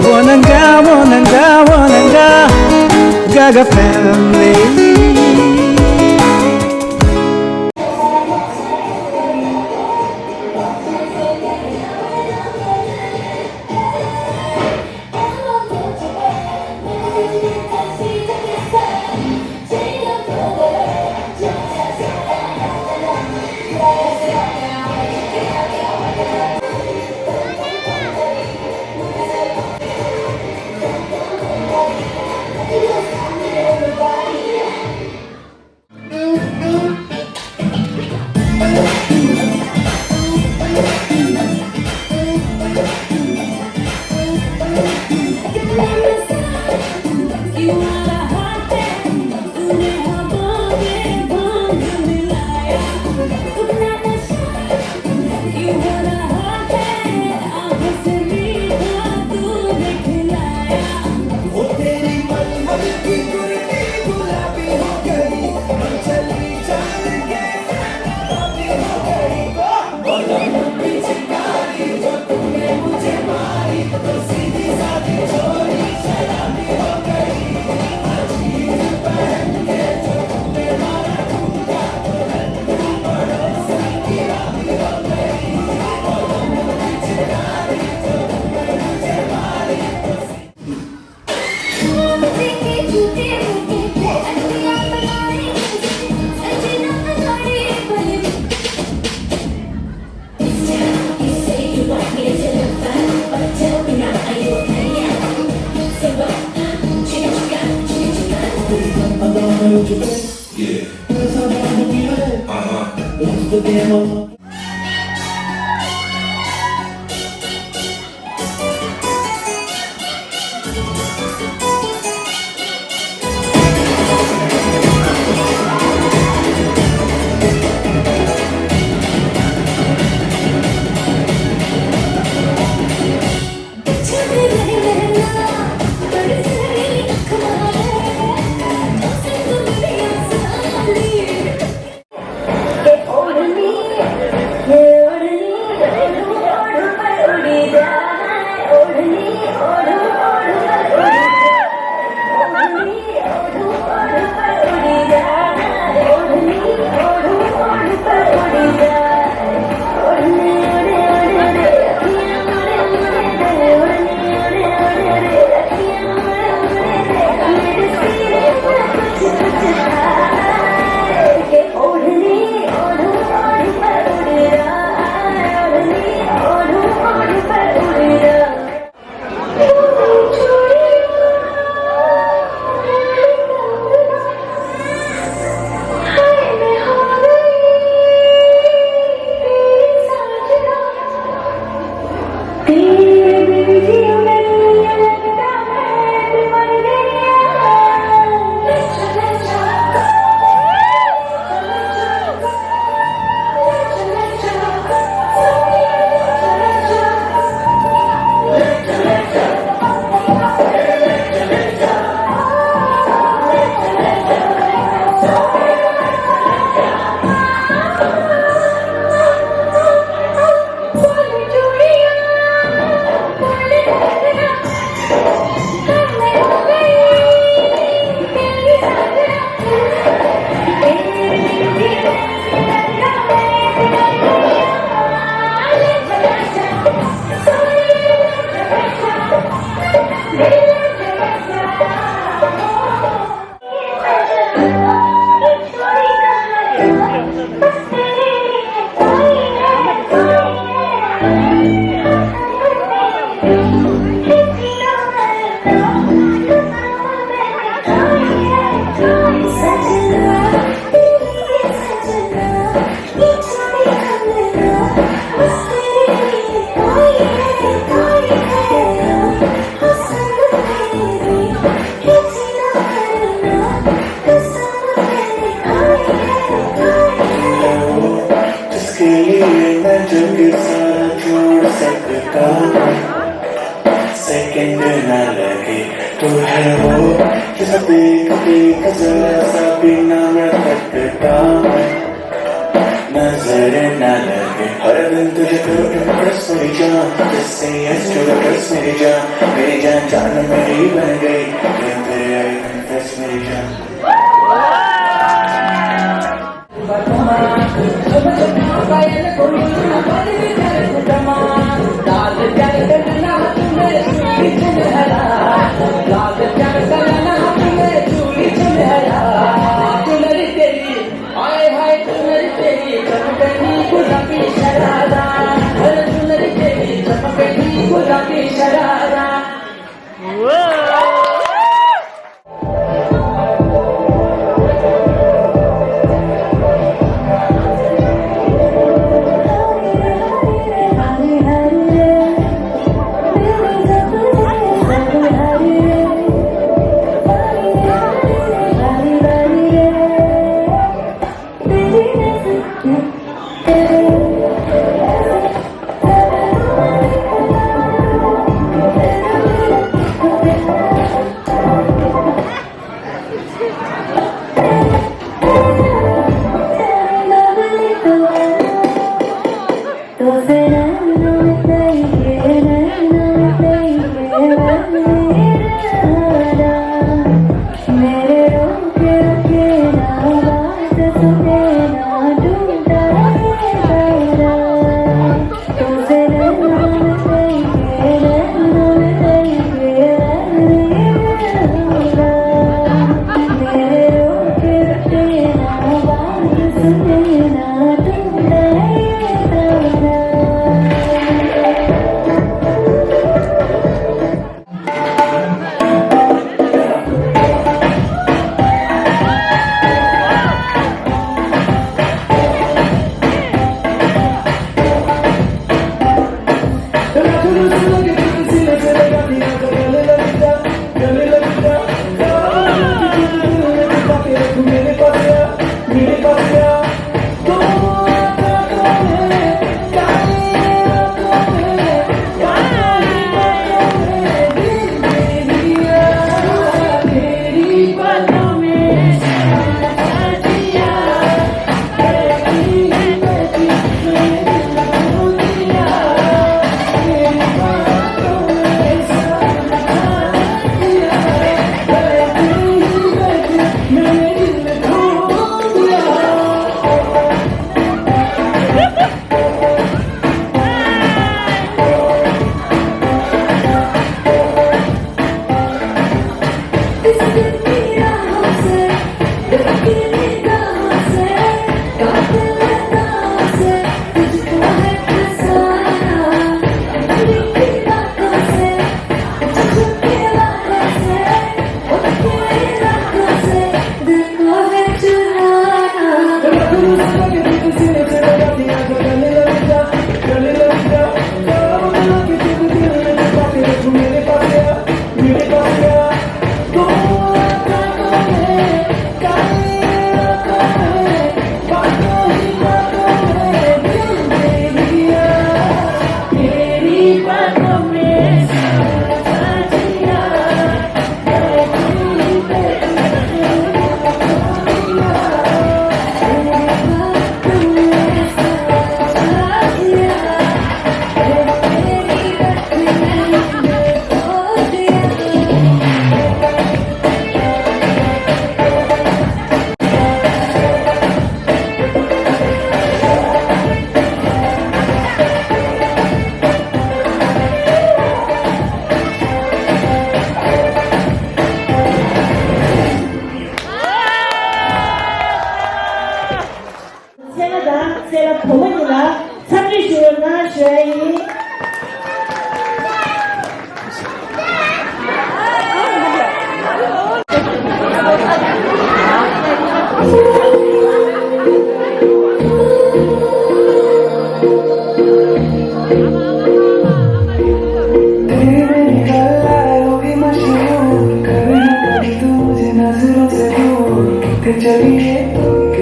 Wananga, Gaga family. Yeah. Uh-huh. Second न लगे तू है वो जिस देख देख जरा सा भी ना मैं थकता नजर न लगे हर दिन तुझे करो इम्प्रेस मेरी जान जिससे यस टू द मेरी जान डेस्टिनेशन जान मेरी बन गई ये तेरे आई डेस्टिनेशन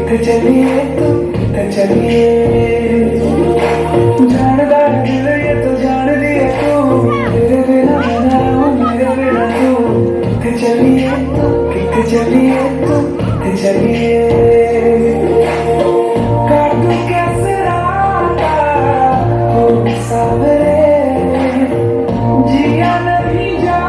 किथे चलिए किथे चलिए जानदार दिल ये तो जान दिया तू तेरे बिना मैं हूँ मेरे बिना तू किथे चलिए किथे चलिए काटू कैसे राता हो सावरे जिया नहीं जा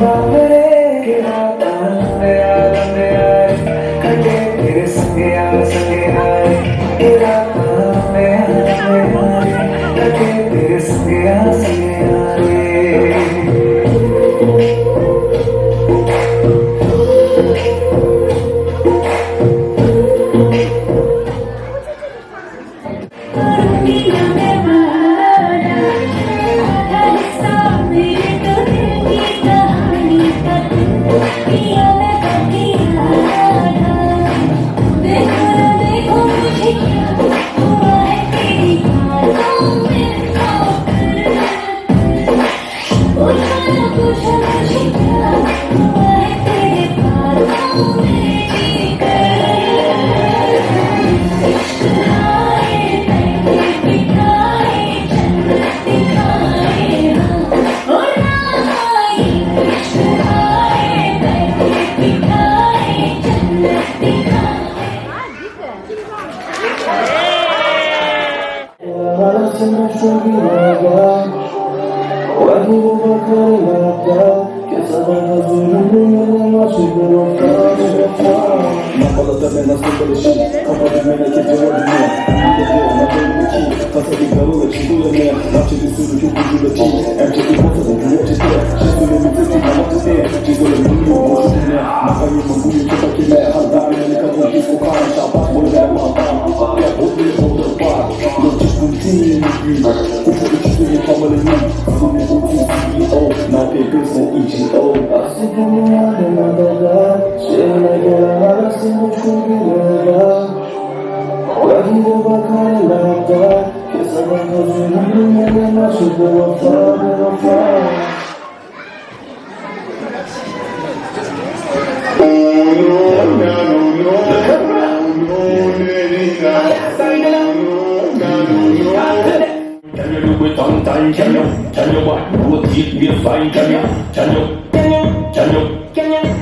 बाबरे के रात आंधे आए कटे तेरे संगे आए के रात आंधे आए कटे तेरे संगे आए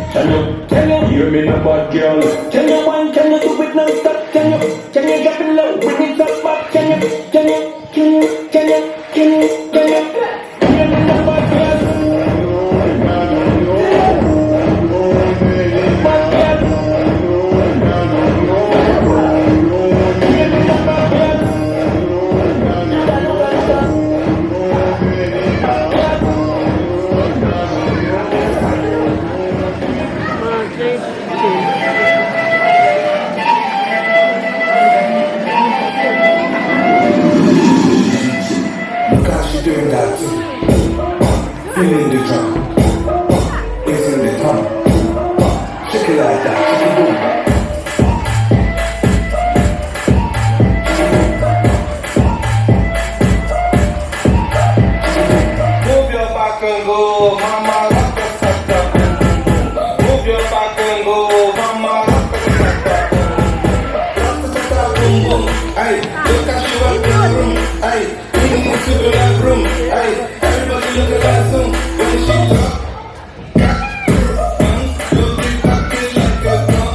Hear me now, bad girl. Can you wine? Can you do it non-stop? Can you drop it low? Bring it up back. Can you? Hear me now, bad girl. Feeling the drum, it's in the drum. Shake it like that, shake it boom. Move your back and go, mama, rock the sucker. Move your back and go, mama, rock the sucker. Rock the sucker, boom boom. Ay, look at you up in the room. Ay, bring it to the room. Ay, everybody look at that zoom. When she drop, look it back in like a drum.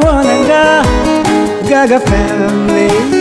Wananga, Gaga family.